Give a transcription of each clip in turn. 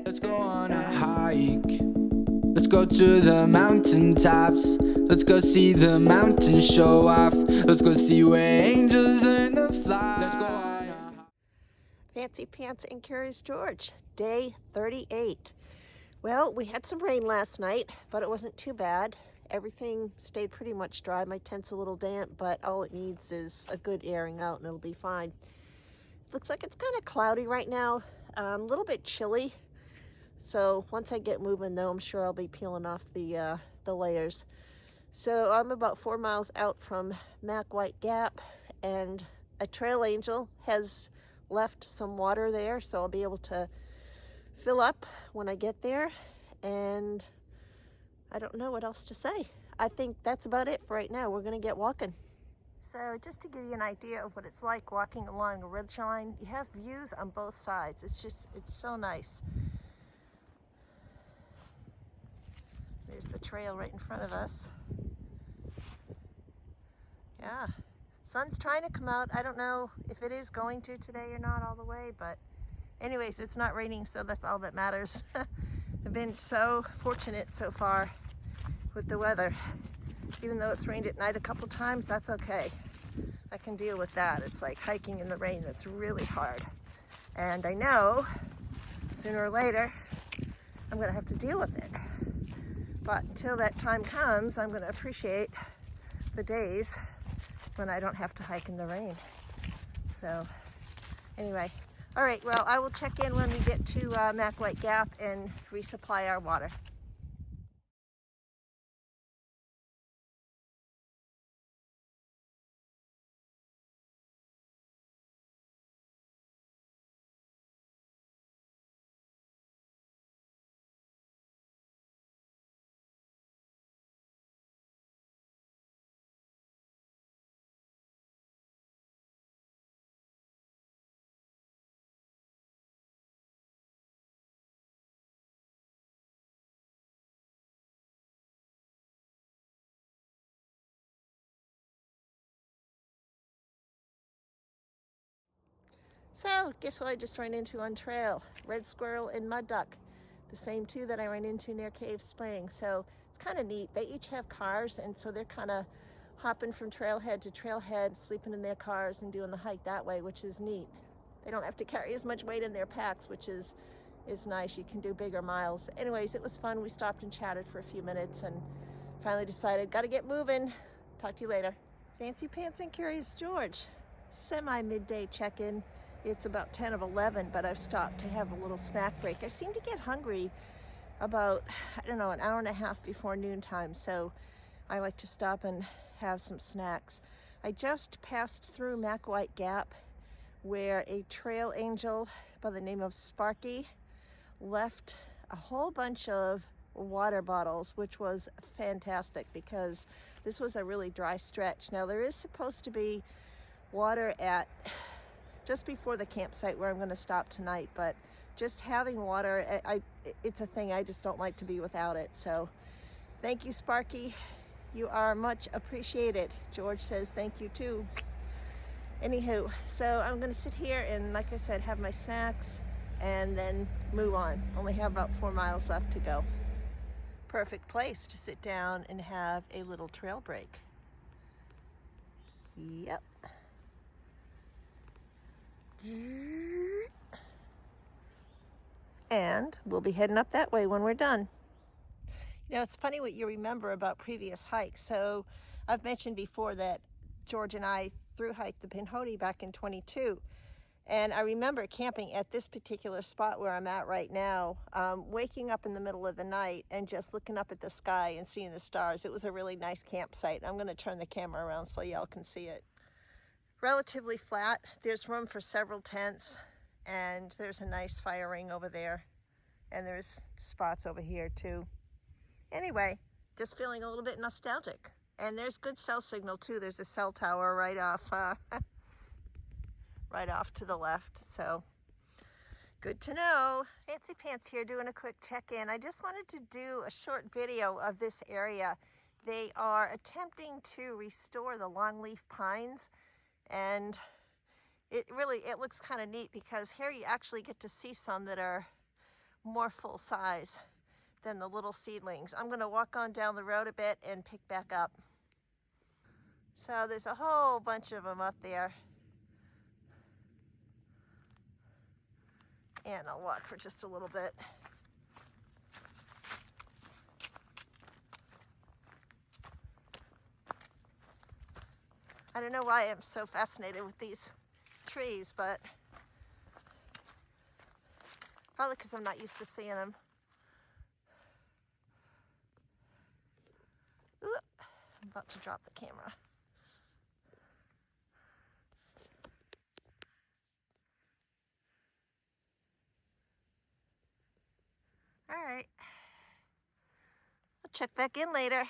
Let's go on a hike. Let's go to the mountaintops. Let's go see the mountains show off. Let's go see where angels learn to fly. Let's go on a Fancy Pants and Curious George, day 38. Well, we had some rain last night, but it wasn't too bad. Everything stayed pretty much dry. My tent's a little damp, but all it needs is a good airing out and it'll be fine. Looks like it's kind of cloudy right now, a little bit chilly. So once I get moving though, I'm sure I'll be peeling off the layers. So I'm about 4 miles out from Mac White Gap, and a trail angel has left some water there, so I'll be able to fill up when I get there. And I don't know what else to say. I think that's about it for right now. We're gonna get walking. So just to give you an idea of what it's like walking along a ridge line, you have views on both sides. It's so nice. There's the trail right in front of us. Yeah, sun's trying to come out. I don't know if it is going to today or not all the way, but anyways, it's not raining, so that's all that matters. I've been so fortunate so far with the weather. Even though it's rained at night a couple times, that's okay. I can deal with that. It's like hiking in the rain that's really hard. And I know sooner or later I'm gonna have to deal with it. But until that time comes, I'm gonna appreciate the days when I don't have to hike in the rain. So anyway, all right, well, I will check in when we get to Mac White Gap and resupply our water. So guess what I just ran into on trail? Red Squirrel and Mud Duck. The same two that I ran into near Cave Spring. So it's kind of neat. They each have cars, and so they're kind of hopping from trailhead to trailhead, sleeping in their cars and doing the hike that way, which is neat. They don't have to carry as much weight in their packs, which is nice. You can do bigger miles. Anyways, it was fun. We stopped and chatted for a few minutes and finally decided, gotta get moving. Talk to you later. Fancy Pants and Curious George. Semi-midday check-in. It's about 10 of 11, but I've stopped to have a little snack break. I seem to get hungry about, I don't know, an hour and a half before noontime, so I like to stop and have some snacks. I just passed through Mac White Gap, where a trail angel by the name of Sparky left a whole bunch of water bottles, which was fantastic because this was a really dry stretch. Now there is supposed to be water at just before the campsite where I'm going to stop tonight, but just having water, it's a thing. I just don't like to be without it. So thank you, Sparky. You are much appreciated. George says thank you too. Anywho, so I'm going to sit here and, like I said, have my snacks and then move on. Only have about 4 miles left to go. Perfect place to sit down and have a little trail break. Yep. And we'll be heading up that way when we're done. You know, it's funny what you remember about previous hikes. So I've mentioned before that George and I through hiked the Pinhoti back in 22. And I remember camping at this particular spot where I'm at right now, waking up in the middle of the night and just looking up at the sky and seeing the stars. It was a really nice campsite. I'm going to turn the camera around so y'all can see it. Relatively flat. There's room for several tents, and there's a nice fire ring over there, and there's spots over here too. Anyway, just feeling a little bit nostalgic. And there's good cell signal too. There's a cell tower right off right off to the left, so good to know. Fancy Pants here doing a quick check-in. I just wanted to do a short video of this area. They are attempting to restore the longleaf pines, and it looks kind of neat because here you actually get to see some that are more full size than the little seedlings. I'm gonna walk on down the road a bit and pick back up. So there's a whole bunch of them up there. And I'll walk for just a little bit. I don't know why I'm so fascinated with these trees, but probably because I'm not used to seeing them. Ooh, I'm about to drop the camera. All right, I'll check back in later.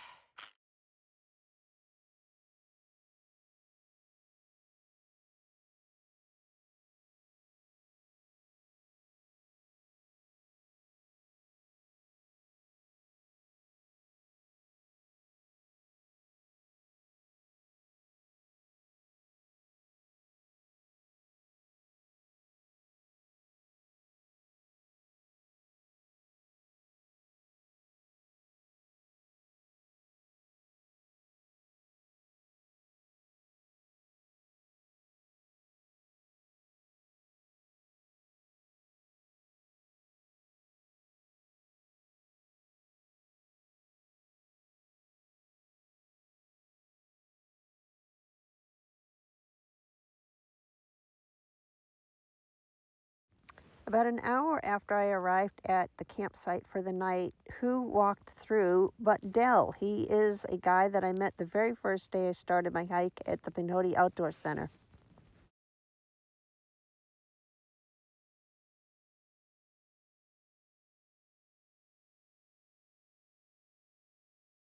About an hour after I arrived at the campsite for the night, who walked through but Dell? He is a guy that I met the very first day I started my hike at the Pinhoti Outdoor Center.